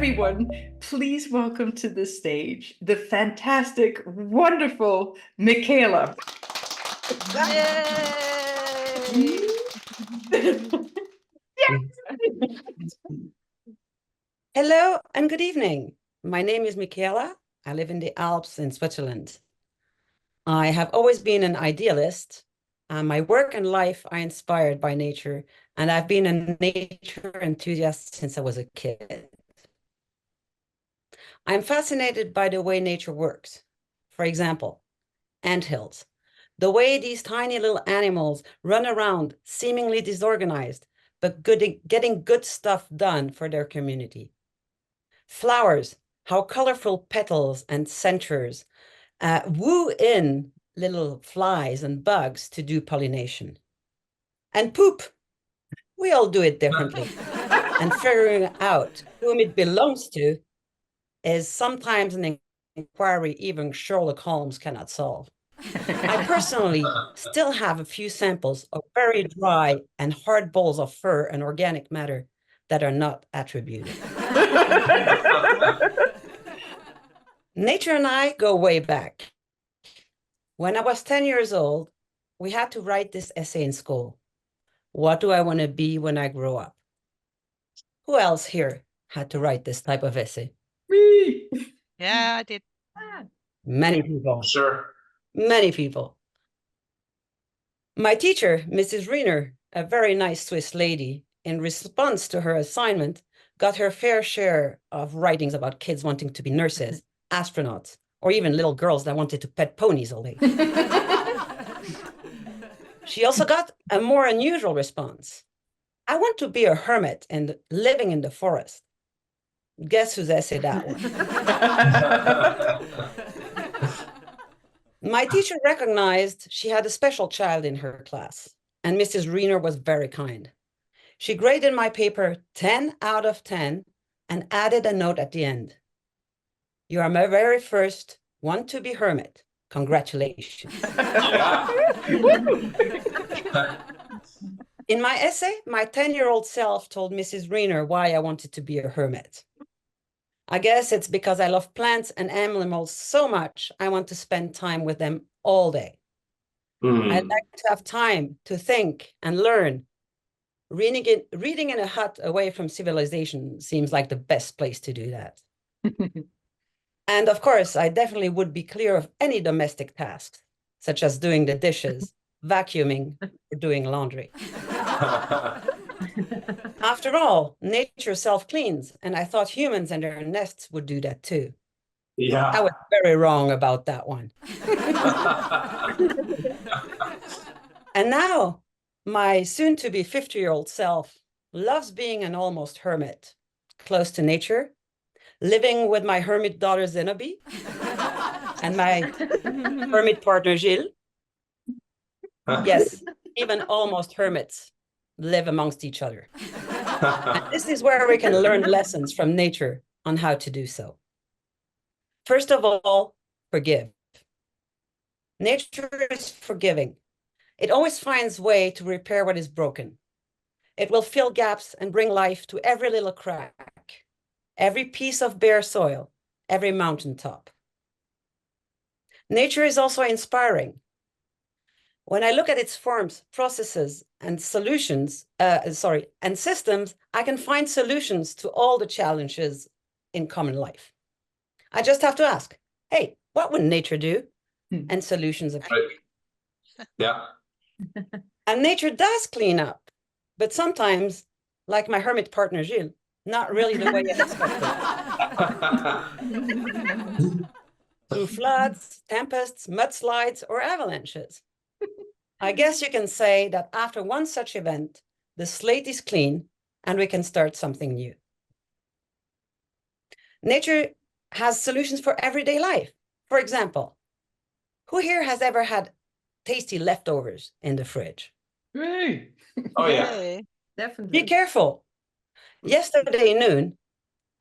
everyone, please welcome to the stage the fantastic, wonderful Michaela. Yay! Hello and good evening. My name is Michaela. I live in the Alps in Switzerland. I have always been an idealist. My work and life are inspired by nature, and I've been a nature enthusiast since I was a kid. I'm fascinated by the way nature works. For example, anthills. The way these tiny little animals run around, seemingly disorganized, but getting good stuff done for their community. Flowers, how colorful petals and centers woo in little flies and bugs to do pollination. And poop, we all do it differently. And figuring out whom it belongs to is sometimes an inquiry even Sherlock Holmes cannot solve. I personally still have a few samples of very dry and hard balls of fur and organic matter that are not attributed. Nature and I go way back. When I was 10 years old, we had to write this essay in school. What do I want to be when I grow up? Who else here had to write this type of essay? Me. Yeah, I did. Many people. Sure. Many people. My teacher, Mrs. Riener, a very nice Swiss lady, in response to her assignment, got her fair share of writings about kids wanting to be nurses, astronauts, or even little girls that wanted to pet ponies all day. She also got a more unusual response. I want to be a hermit and living in the forest. Guess whose essay that was? My teacher recognized she had a special child in her class, and Mrs. Riener was very kind. She graded my paper 10 out of 10 and added a note at the end. You are my very first want-to-be hermit. Congratulations. In my essay, my 10-year-old self told Mrs. Riener why I wanted to be a hermit. I guess it's because I love plants and animals so much, I want to spend time with them all day. I'd like to have time to think and learn. Reading in a hut away from civilization seems like the best place to do that. And of course, I definitely would be clear of any domestic tasks, such as doing the dishes, vacuuming, or doing laundry. After all, nature self-cleans, and I thought humans and their nests would do that too. Yeah. I was very wrong about that one. And now, my soon-to-be 50-year-old self loves being an almost hermit, close to nature, living with my hermit daughter Zenobi and my hermit partner Gilles. Yes, even almost hermits live amongst each other. And this is where we can learn lessons from nature on how to do so. First of all, forgive. Nature is forgiving. It always finds a way to repair what is broken. It will fill gaps and bring life to every little crack, every piece of bare soil, every mountaintop. Nature is also inspiring. When I look at its forms, processes, and systems, I can find solutions to all the challenges in common life. I just have to ask, hey, what would nature do? And solutions appear. Right. Yeah. And nature does clean up, but sometimes, like my hermit partner Gilles, not really the way I expected. Through floods, tempests, mudslides, or avalanches. I guess you can say that after one such event, the slate is clean and we can start something new. Nature has solutions for everyday life. For example, who here has ever had tasty leftovers in the fridge? Me. Oh, yeah. Yay. Definitely. Be careful. Yesterday noon,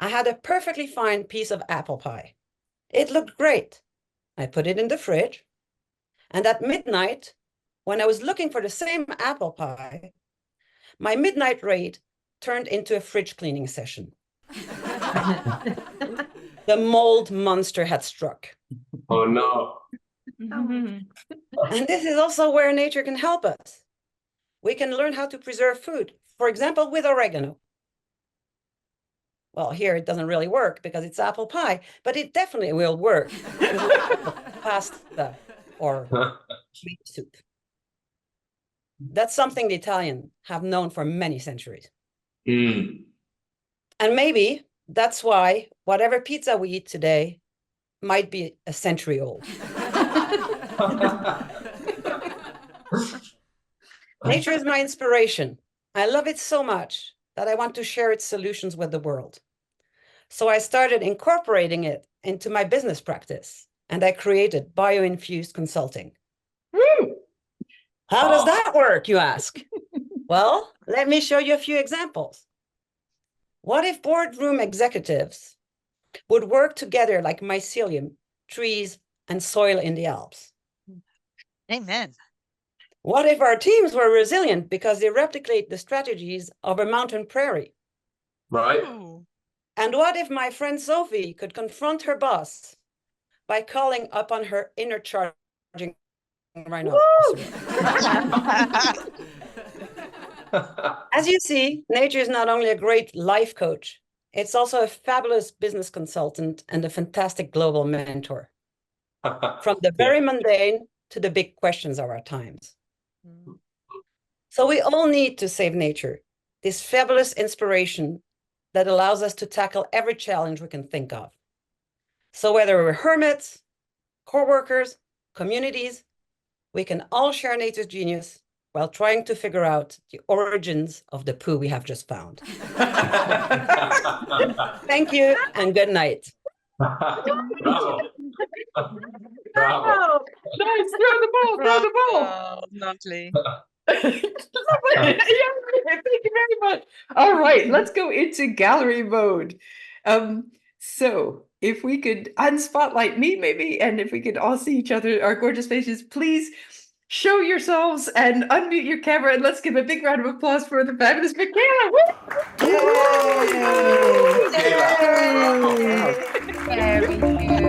I had a perfectly fine piece of apple pie. It looked great. I put it in the fridge. And at midnight, when I was looking for the same apple pie, my midnight raid turned into a fridge cleaning session. The mold monster had struck. Oh no. Mhm. And this is also where nature can help us. We can learn how to preserve food, for example, with oregano. Well, here it doesn't really work because it's apple pie, but it definitely will work with pasta or meat soup. That's something the Italians have known for many centuries. Mm. And maybe that's why whatever pizza we eat today might be a century old. Nature is my inspiration. I love it so much that I want to share its solutions with the world. So I started incorporating it into my business practice, and I created bioinfused consulting. Woo! How does that work, you ask? Well, let me show you a few examples. What if boardroom executives would work together like mycelium, trees, and soil in the Alps? Amen. What if our teams were resilient because they replicate the strategies of a mountain prairie? Right. Ooh. And what if my friend Sophie could confront her boss by calling upon her inner charging rhinoceros? As you see, nature is not only a great life coach, it's also a fabulous business consultant and a fantastic global mentor. From the very mundane to the big questions of our times. So we all need to save nature, this fabulous inspiration that allows us to tackle every challenge we can think of. So whether we're hermits, co-workers, communities, we can all share nature's genius while trying to figure out the origins of the poo we have just found. Thank you and good night. Bravo. Bravo. Wow. Nice. Throw the ball. Throw the ball. Oh, lovely. Lovely. Yeah, thank you very much. All right, let's go into gallery mode. So if we could unspotlight me, maybe, and if we could all see each other, our gorgeous faces, please show yourselves and unmute your camera, and let's give a big round of applause for the fabulous Michaela. Woo! Michaela. Very good.